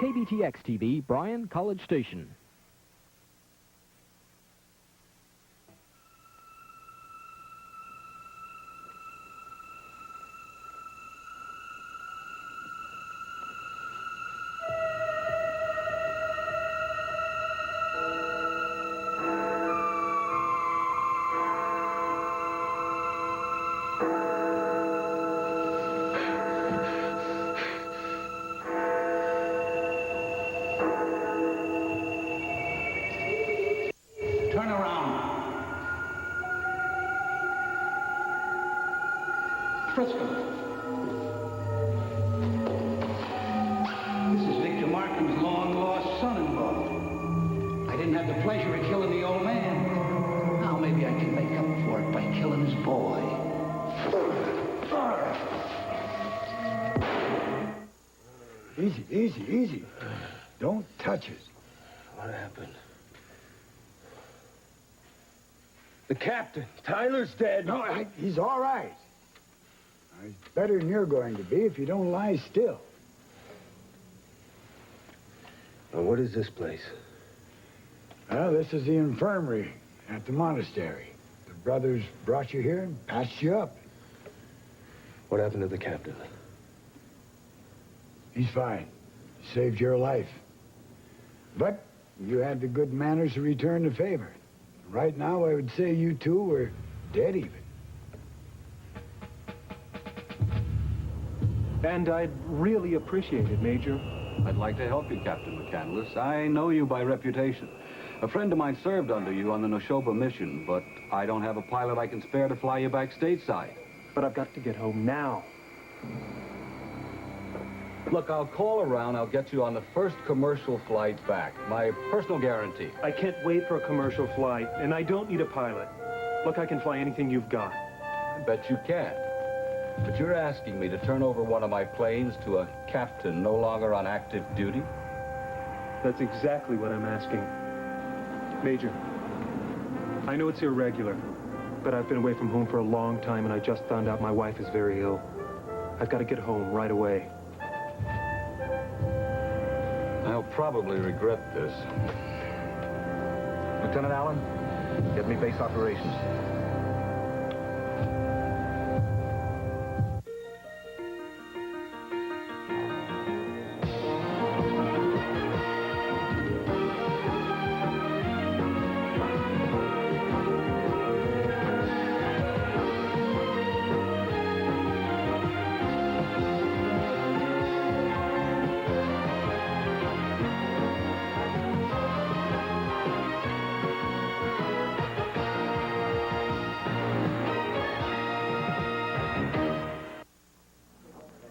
KBTX-TV, Bryan, College Station. Turn around. Frisco. This is Victor Markham's long-lost son-in-law. I didn't have the pleasure of killing the old man. Now maybe I can make up for it by killing his boy. Easy, easy, easy. Don't touch it. What happened? The captain. Tyler's dead. No, he's all right. He's better than you're going to be if you don't lie still. Well, what is this place? Well, this is the infirmary at the monastery. The brothers brought you here and patched you up. What happened to the captain? He's fine. He saved your life. But you had the good manners to return the favor. Right now, I would say you two were dead even. And I'd really appreciate it, Major. I'd like to help you, Captain McCandless. I know you by reputation. A friend of mine served under you on the Neshoba mission, but I don't have a pilot I can spare to fly you back stateside. But I've got to get home now. Look, I'll call around. I'll get you on the first commercial flight back. My personal guarantee. I can't wait for a commercial flight, and I don't need a pilot. Look, I can fly anything you've got. I bet you can. But you're asking me to turn over one of my planes to a captain no longer on active duty? That's exactly what I'm asking. Major, I know it's irregular, but I've been away from home for a long time, and I just found out my wife is very ill. I've got to get home right away. I'll probably regret this. Lieutenant Allen, get me base operations.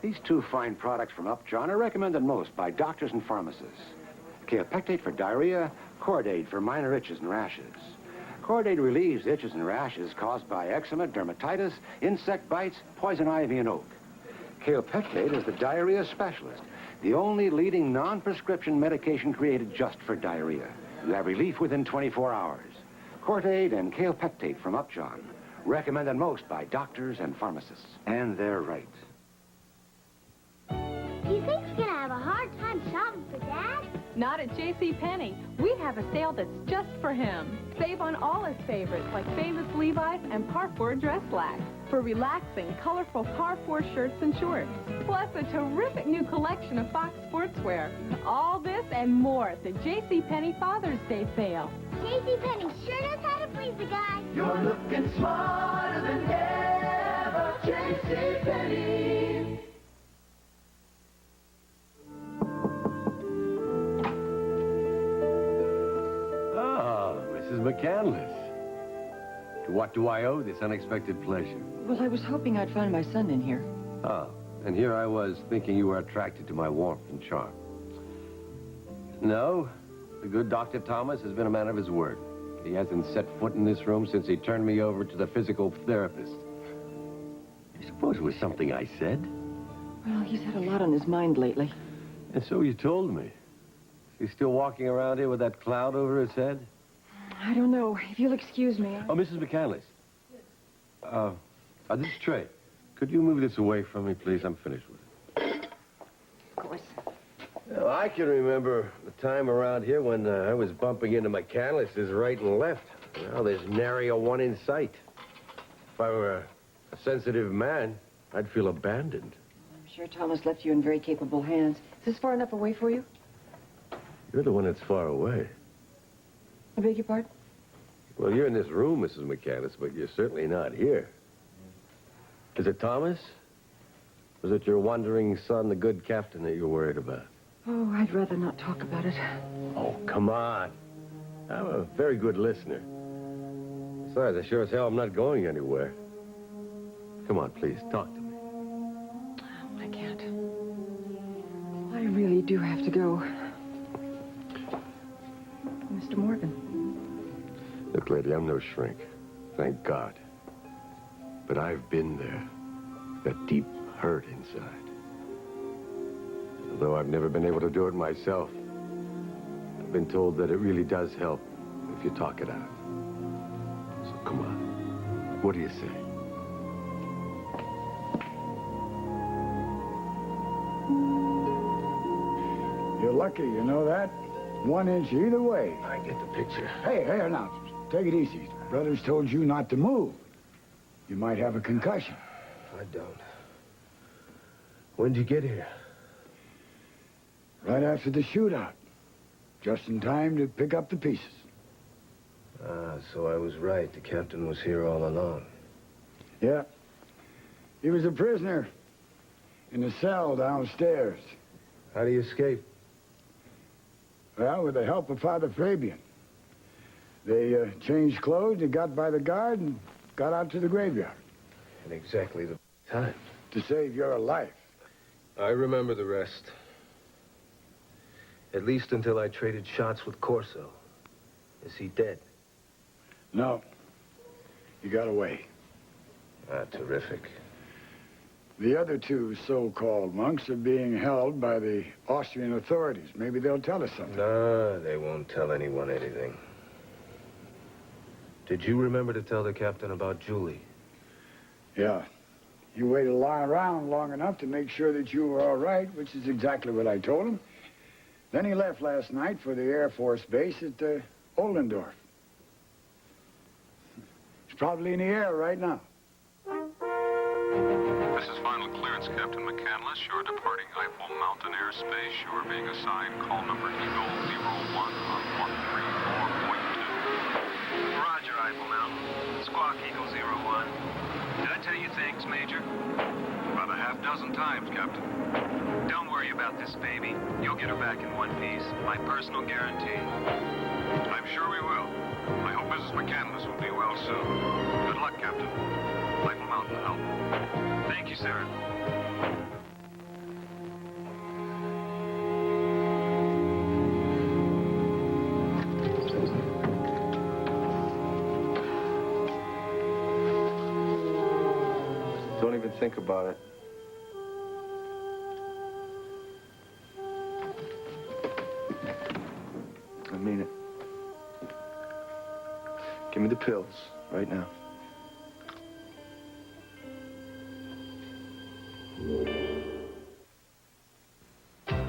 These two fine products from Upjohn are recommended most by doctors and pharmacists. Kaopectate for diarrhea, Cordade for minor itches and rashes. Cordade relieves itches and rashes caused by eczema, dermatitis, insect bites, poison ivy, and oak. Kaopectate is the diarrhea specialist, the only leading non-prescription medication created just for diarrhea. You have relief within 24 hours. Cordade and Kaopectate from Upjohn, recommended most by doctors and pharmacists. And they're right. Do you think he's gonna have a hard time shopping for Dad? Not at JCPenney. We have a sale that's just for him. Save on all his favorites like famous Levi's and Parfour dress slacks for relaxing, colorful Parfour shirts and shorts. Plus a terrific new collection of Fox sportswear. All this and more at the JCPenney Father's Day sale. JCPenney sure knows how to please the guy. You're looking smarter than ever, JCPenney. Mrs. McCandless. To what do I owe this unexpected pleasure? Well, I was hoping I'd find my son in here. Ah, and here I was thinking you were attracted to my warmth and charm. No, the good Dr. Thomas has been a man of his word. He hasn't set foot in this room since he turned me over to the physical therapist. I suppose it was something I said. Well, he's had a lot on his mind lately. And so you told me. He's still walking around here with that cloud over his head? I don't know. If you'll excuse me. Oh, Mrs. McCandless. This is Trey. Could you move this away from me, please? I'm finished with it. Of course. Well, I can remember the time around here when I was bumping into McCandless's right and left. Well, there's nary a one in sight. If I were a sensitive man, I'd feel abandoned. I'm sure Thomas left you in very capable hands. Is this far enough away for you? You're the one that's far away. I beg your pardon? Well, you're in this room, Mrs. McCandless, but you're certainly not here. Is it Thomas? Was it your wandering son, the good captain, that you're worried about? Oh, I'd rather not talk about it. Oh, come on. I'm a very good listener. Besides, I sure as hell am not going anywhere. Come on, please, talk to me. Oh, I can't. I really do have to go. Mr. Morgan. Look, lady, I'm no shrink. Thank God. But I've been there. That deep hurt inside. Although I've never been able to do it myself, I've been told that it really does help if you talk it out. So come on. What do you say? You're lucky, you know that? 1 inch either way. I get the picture. Hey, now, take it easy. Brothers told you not to move. You might have a concussion. I don't. When'd you get here? Right after the shootout. Just in time to pick up the pieces. So I was right. The captain was here all along. Yeah. He was a prisoner in a cell downstairs. How do you escape? Well, with the help of Father Fabian. They changed clothes and got by the guard and got out to the graveyard. At exactly the time. To save your life. I remember the rest. At least until I traded shots with Corso. Is he dead? No. He got away. Terrific. The other two so-called monks are being held by the Austrian authorities. Maybe they'll tell us something. No, they won't tell anyone anything. Did you remember to tell the captain about Julie? Yeah. You waited around long enough to make sure that you were all right, which is exactly what I told him. Then he left last night for the Air Force base at Oldendorf. He's probably in the air right now. This is final clearance, Captain McCandless. You're departing Eiffel Mountain airspace. You're being assigned call number Eagle 01 on 134.2. Roger, Eiffel Mountain. Squawk Eagle 01. Did I tell you things, Major? About a half dozen times, Captain. Don't worry about this baby. You'll get her back in one piece. My personal guarantee. I'm sure we will. I hope Mrs. McCandless will be well soon. Good luck, Captain. Eiffel Mountain out. Thank you, sir. Don't even think about it. I mean it. Give me the pills right now.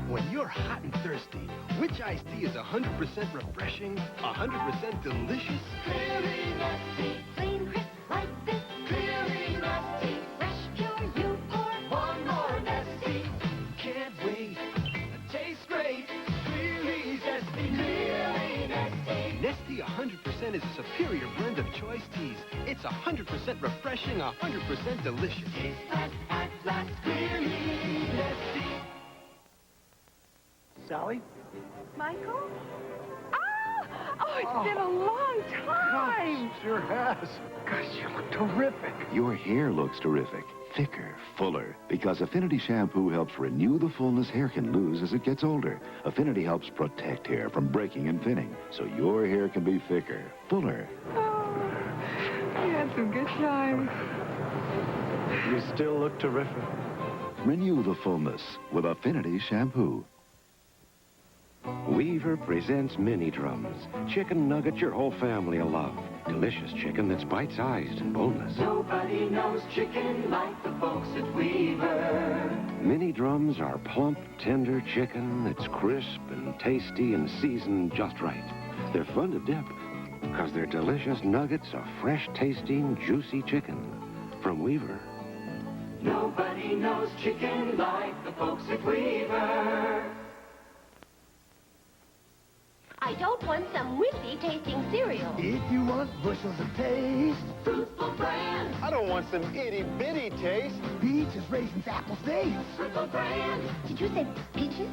When you're hot and thirsty, which iced tea is 100% refreshing, 100% delicious? Clearly nasty, clean, crisp like this. Clearly nasty, fresh, pure, you pour. One more nasty. Can't wait. Tastes great. Clearly zesty. Clearly nasty. Nesty 100% is a superior blend of choice teas. It's 100% refreshing, 100% delicious. Taste that at last. Clearly nasty. Sally? Michael? Oh, it's been a long time. Sure has. Gosh, you look terrific. Your hair looks terrific. Thicker, fuller. Because Affinity Shampoo helps renew the fullness hair can lose as it gets older. Affinity helps protect hair from breaking and thinning, so your hair can be thicker, fuller. Oh, we had some good times. You still look terrific. Renew the fullness with Affinity Shampoo. Weaver presents mini drums. Chicken nuggets your whole family will love. delicious chicken that's bite-sized and boneless. Nobody knows chicken like the folks at Weaver. Mini drums are plump, tender chicken that's crisp and tasty and seasoned just right. They're fun to dip because they're delicious nuggets of fresh-tasting, juicy chicken from Weaver. Nobody knows chicken like the folks at Weaver. I don't want some wimpy tasting cereal. If you want bushels of taste, Fruitful Brand. I don't want some itty-bitty taste. Peaches, raisins, apples, dates. Fruitful Brand. Did you say peaches?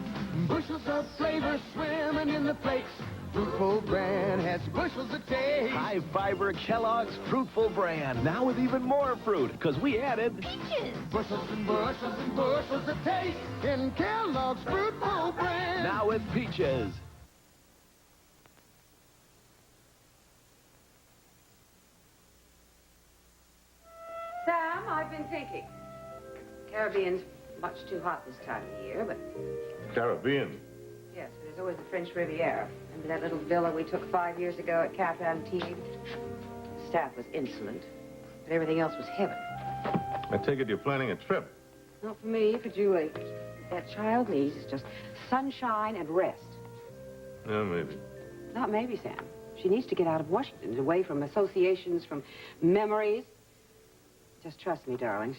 Bushels of flavor swimming in the flakes. Fruitful Brand has bushels of taste. High fiber Kellogg's Fruitful Brand. Now with even more fruit, because we added peaches. Bushels and bushels and bushels of taste in Kellogg's Fruitful Brand. Now with peaches. Sam, I've been thinking. Caribbean's much too hot this time of year, but Caribbean? yes, there's always the French Riviera. Remember that little villa we took 5 years ago at Cap Antibes? The staff was insolent, but everything else was heaven. I take it you're planning a trip. Not for me, for Julie. What that child needs is just sunshine and rest. Yeah, maybe. Not maybe, Sam. She needs to get out of Washington, away from associations, from memories. Just trust me, darling.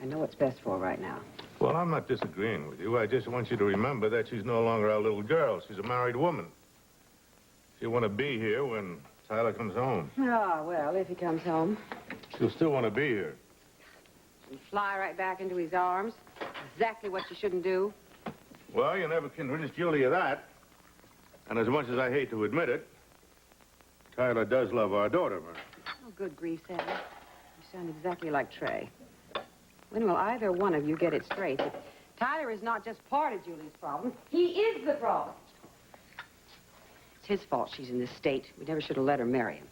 I know what's best for her right now. Well, I'm not disagreeing with you. I just want you to remember that she's no longer our little girl. She's a married woman. She'll want to be here when Tyler comes home. Ah, well, if he comes home. She'll still want to be here. And fly right back into his arms. Exactly what you shouldn't do. Well, you never convinced Julie of that. And as much as I hate to admit it, Tyler does love our daughter, man. Oh, good grief, Sam. You sound exactly like Trey. When will either one of you get it straight that Tyler is not just part of Julie's problem, he is the problem? It's his fault she's in this state. We never should have let her marry him.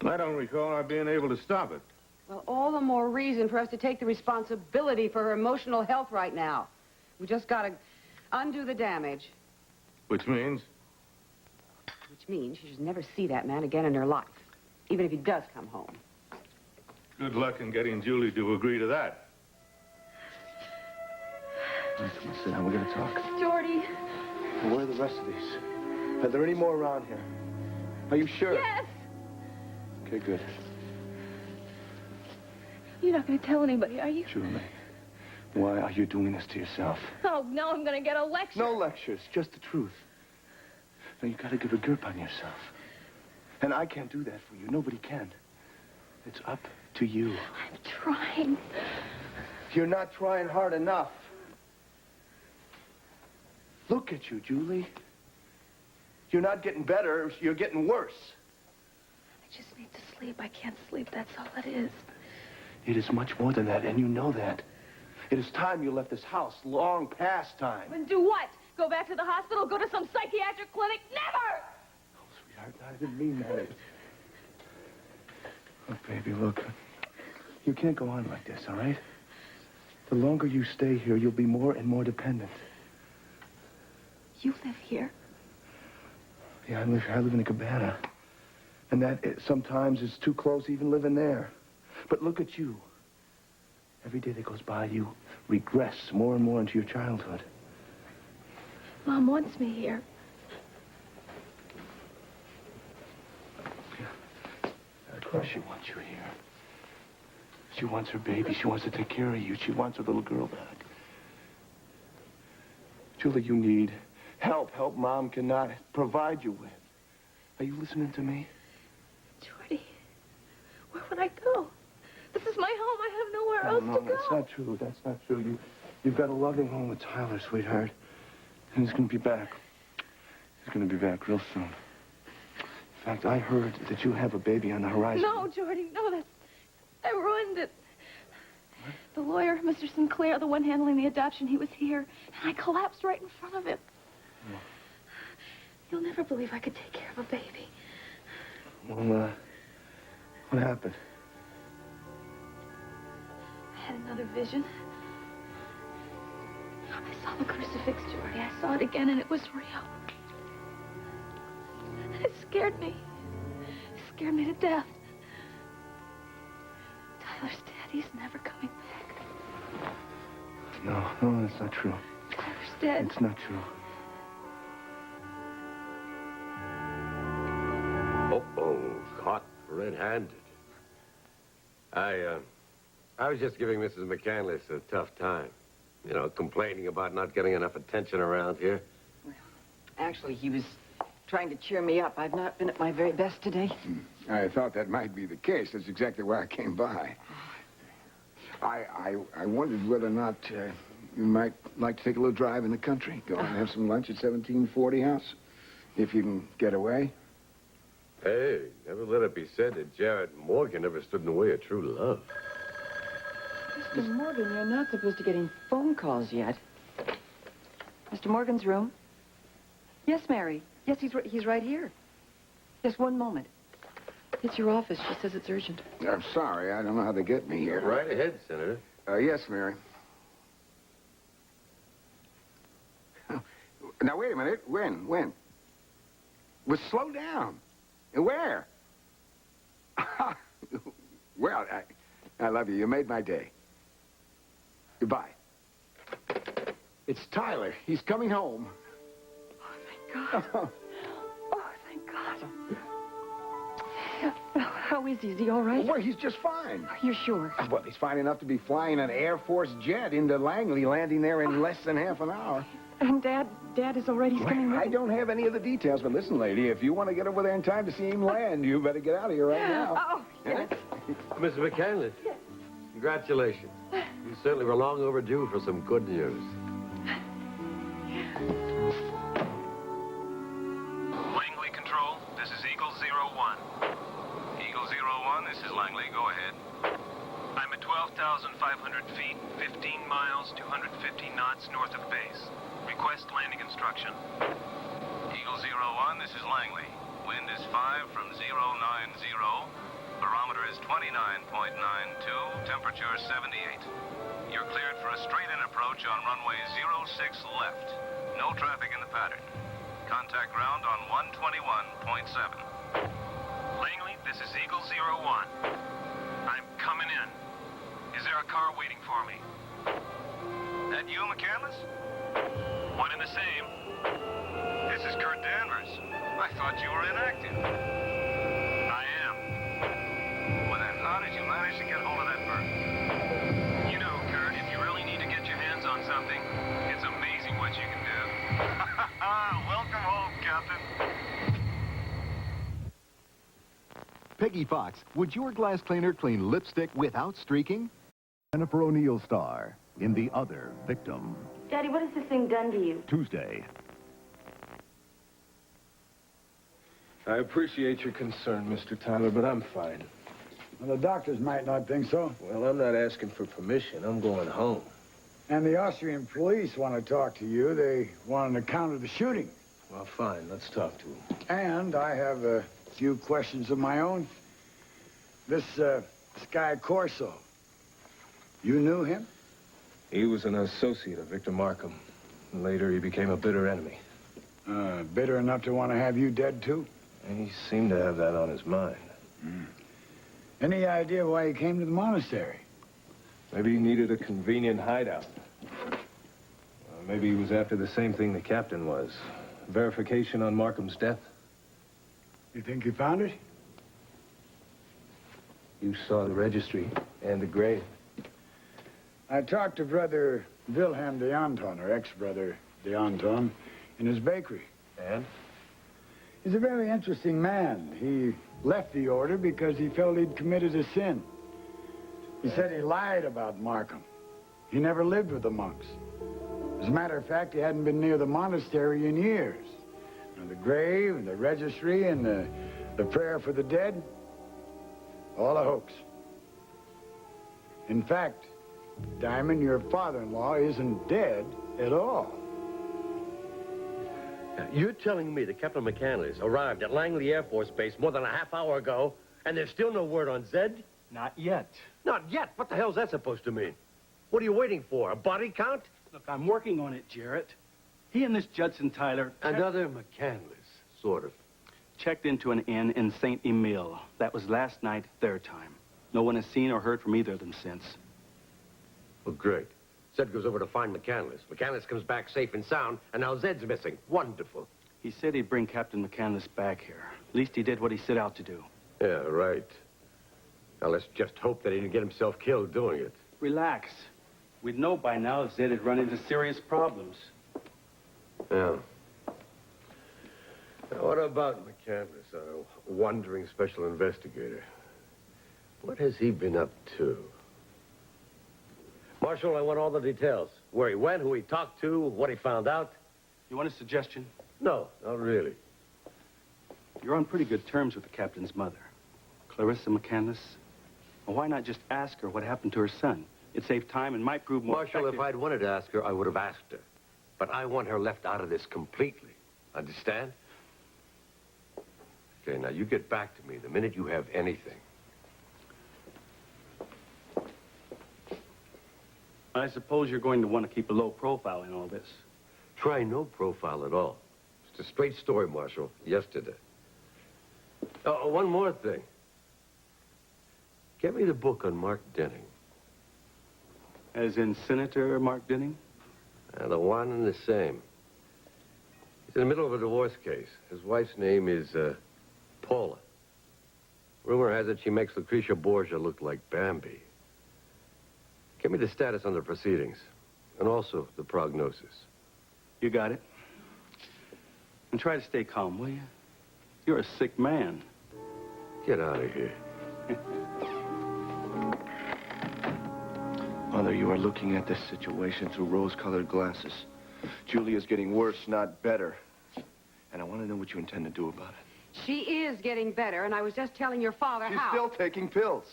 I don't recall our being able to stop it. Well, all the more reason for us to take the responsibility for her emotional health right now. We just got to undo the damage. Which means? Which means she should never see that man again in her life, even if he does come home. Good luck in getting Julie to agree to that. Come on, sit down. We're going to talk. Jordy. Well, where are the rest of these? Are there any more around here? Are you sure? Yes. Okay, good. You're not going to tell anybody, are you? Julie, why are you doing this to yourself? Oh, now I'm going to get a lecture. No lectures, just the truth. Now, you got to give a grip on yourself. And I can't do that for you. Nobody can. It's up to you. I'm trying. You're not trying hard enough. Look at you, Julie. You're not getting better. You're getting worse. I just need to sleep. I can't sleep. That's all it is. It is much more than that, and you know that. It is time you left this house. Long past time. And do what? Go back to the hospital? Go to some psychiatric clinic? Never! Oh, sweetheart, I didn't mean that. Look, baby, look. You can't go on like this, all right? The longer you stay here, you'll be more and more dependent. You live here? Yeah, I live in a cabana. And that sometimes is too close even living there. But look at you. Every day that goes by, you regress more and more into your childhood. Mom wants me here. Of course she wants you here. She wants her baby. She wants to take care of you. She wants her little girl back. Julie, you need help. Help Mom cannot provide you with. Are you listening to me? Jordy, where would I go? This is my home. I have nowhere else to go. That's not true. That's not true. You've got a loving home with Tyler, sweetheart. And he's going to be back. He's going to be back real soon. In fact, I heard that you have a baby on the horizon. No, Jordy, no, I ruined it. What? The lawyer, Mr. Sinclair, the one handling the adoption, he was here, and I collapsed right in front of him. Oh. You'll never believe I could take care of a baby. Well, what happened? I had another vision. I saw the crucifix, Jordy. I saw it again, and it was real. It scared me. It scared me to death. Tyler's dead. He's never coming back. No, that's not true. Tyler's dead. It's not true. Oh, caught red-handed. I was just giving Mrs. McCandless a tough time. You know, complaining about not getting enough attention around here. Actually, he was trying to cheer me up. I've not been at my very best today. I thought that might be the case. That's exactly why I came by. I wondered whether or not you might like to take a little drive in the country. Go and have some lunch at 1740 House, if you can get away. Hey, never let it be said that Jared Morgan ever stood in the way of true love. Mr. Morgan, you're not supposed to get any phone calls yet. Mr. Morgan's room? Yes, Mary. Yes, he's right here. Just one moment. It's your office. She says it's urgent. I'm sorry. I don't know how to get me here. Right ahead, Senator. Yes, Mary. Now, wait a minute. When? Well, slow down. Where? Well, I love you. You made my day. Goodbye. It's Tyler. He's coming home. Oh, thank God. Oh, thank God. How is he? Is he all right? Well, he's just fine. Are you sure? Well, he's fine enough to be flying an Air Force jet into Langley, landing there in less than half an hour. And Dad is already coming with I don't have any of the details, but listen, lady, if you want to get over there in time to see him land, you better get out of here right now. Oh, yes. Mrs. McCandless. Yes. Congratulations. You certainly were long overdue for some good news. Langley Control, this is Eagle 01. Eagle 01, this is Langley. Go ahead. I'm at 12,500 feet, 15 miles, 250 knots north of base. Request landing instruction. Eagle 01, this is Langley. Wind is 5 from 090. Barometer is 29.92. Temperature 78. You're cleared for a straight-in approach on runway 06 left. No traffic in the pattern. Contact ground on 121.7. Langley, this is Eagle 01. I'm coming in. Is there a car waiting for me? That you, McCandless? One and the same. This is Kurt Danvers. I thought you were inactive. I am. Well, then, how did you manage to get hold of that bird? You know, Kurt, if you really need to get your hands on something, it's amazing what you can do. Welcome home, Captain. Peggy Fox, would your glass cleaner clean lipstick without streaking? Jennifer O'Neill star in The Other Victim. Daddy, what has this thing done to you? Tuesday. I appreciate your concern, Mr. Tyler, but I'm fine. Well, the doctors might not think so. Well, I'm not asking for permission. I'm going home. And the Austrian police want to talk to you. They want an account of the shooting. Well, fine. Let's talk to him. And I have a few questions of my own. This Sky Corso, you knew him? He was an associate of Victor Markham. Later, he became a bitter enemy. Bitter enough to want to have you dead, too? And he seemed to have that on his mind. Any idea why he came to the monastery? Maybe he needed a convenient hideout. Maybe he was after the same thing the captain was. Verification on Markham's death. You think you found it? You saw the registry and the grave. I talked to Brother Wilhelm de Anton, or ex-brother de Anton, in his bakery. And? He's a very interesting man. He left the order because he felt he'd committed a sin. He said he lied about Markham. He never lived with the monks. As a matter of fact, he hadn't been near the monastery in years. And the grave, and the registry, and the prayer for the dead, all a hoax. In fact, Diamond, your father-in-law isn't dead at all. You're telling me that Captain McCandless arrived at Langley Air Force Base more than a half hour ago, and there's still no word on Zed? Not yet. Not yet? What the hell's that supposed to mean? What are you waiting for, a body count? Look, I'm working on it, Jarrett. He and this Judson Tyler... Another McCandless, sort of. Checked into an inn in St. Emile. That was last night, their time. No one has seen or heard from either of them since. Well, great. Zed goes over to find McCandless. McCandless comes back safe and sound, and now Zed's missing. Wonderful. He said he'd bring Captain McCandless back here. At least he did what he set out to do. Yeah, right. Now, let's just hope that he didn't get himself killed doing it. Relax. We'd know by now if Zed had run into serious problems. Yeah. Now, what about McCandless, our wandering special investigator? What has he been up to? Marshal, I want all the details. Where he went, who he talked to, what he found out. You want a suggestion? No, not really. You're on pretty good terms with the captain's mother, Clarissa McCandless. Well, why not just ask her what happened to her son? It'd save time and might prove more Marshal, effective. if I'd wanted to ask her, I would have asked her. But I want her left out of this completely. Understand? Okay, now you get back to me the minute you have anything. I suppose you're going to want to keep a low profile in all this. Try no profile at all. It's a straight story, Marshal. Yesterday. Oh, one more thing. Get me the book on Mark Denning. As in Senator Mark Denning? The one and the same. He's in the middle of a divorce case. His wife's name is, Paula. Rumor has it she makes Lucretia Borgia look like Bambi. Give me the status on the proceedings, and also the prognosis. You got it. And try to stay calm, will you? You're a sick man. Get out of here. Mother, you are looking at this situation through rose-colored glasses. Julia's getting worse, not better. And I want to know what you intend to do about it. She is getting better, and I was just telling your father She's how. still taking pills.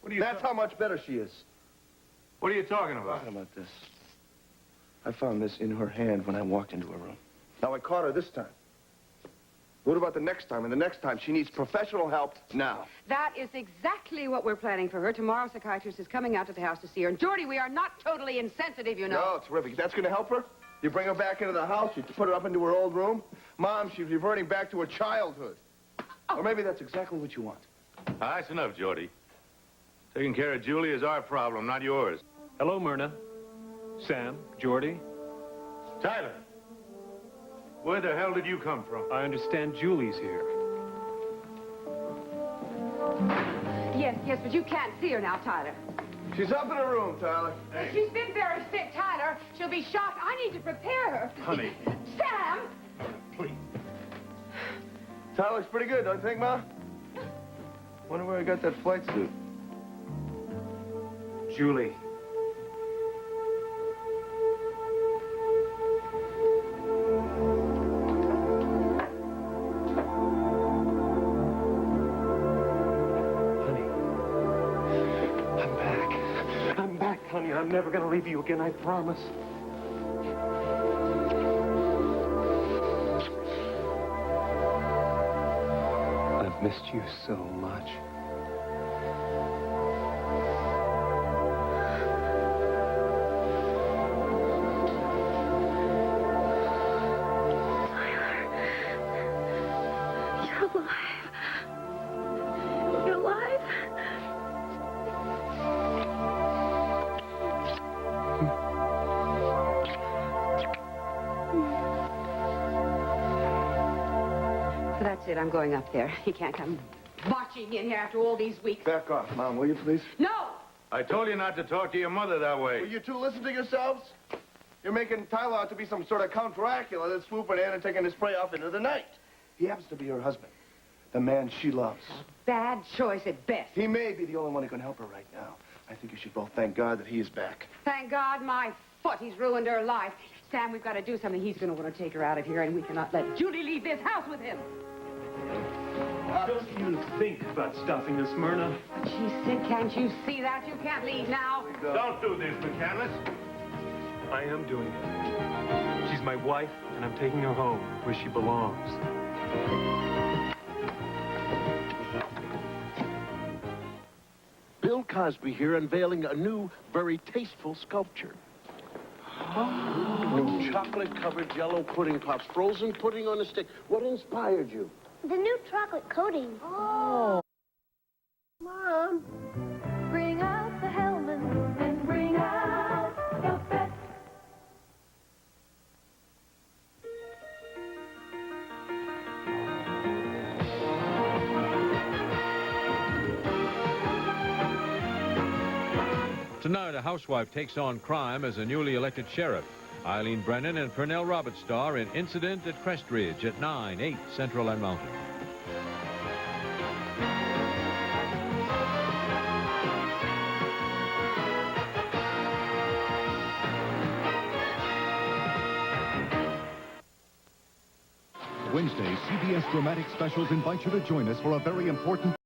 That's how much better she is. What are you talking about? Talking about this. I found this in her hand when I walked into her room. Now, I caught her this time. What about the next time and the next time? She needs professional help now. That is exactly what we're planning for her. Tomorrow, a psychiatrist is coming out to the house to see her. And, Geordie, we are not totally insensitive, you know. No, terrific. That's going to help her? You bring her back into the house, you put her up into her old room. Mom, she's reverting back to her childhood. Or maybe that's exactly what you want. That's enough, Geordie. Taking care of Julie is our problem, not yours. Hello, Myrna. Sam, Geordie. Tyler, where the hell did you come from? I understand Julie's here. Yes, but you can't see her now, Tyler. She's up in her room, Tyler. Hey. She's been very sick, Tyler. She'll be shocked. I need to prepare her. Honey. Sam! Please. Tyler's pretty good, don't you think, Ma? Wonder where I got that flight suit. Julie. Honey, I'm never going to leave you again, I promise. I've missed you so much. You're alive. You're alive. So that's it. I'm going up there. You can't come marching in here after all these weeks. Back off, Mom, will you, please? No! I told you not to talk to your mother that way. Will you two listen to yourselves? You're making Tyler out to be some sort of Count Dracula that's swooping in and taking his prey off into the night. He happens to be her husband, the man she loves. Bad choice at best. He may be the only one who can help her right now. I think you should both thank God that he is back. Thank God, my foot. He's ruined her life. Sam, we've got to do something. He's going to want to take her out of here, and we cannot let Julie leave this house with him. Don't even think about stopping this, Myrna. But she's sick. Can't you see that? You can't leave now. Don't do this, McCandless. I am doing it. She's my wife, and I'm taking her home where she belongs. Bill Cosby here unveiling a new, very tasteful sculpture. New chocolate-covered Jell-O pudding pops, frozen pudding on a stick. What inspired you? The new chocolate coating. Oh. Mom. Bring out the Hellman and bring out the best. Tonight, a housewife takes on crime as a newly elected sheriff. Eileen Brennan and Pernell Roberts star in Incident at Crest Ridge at 9, 8 Central and Mountain. Wednesday, CBS Dramatic Specials invite you to join us for a very important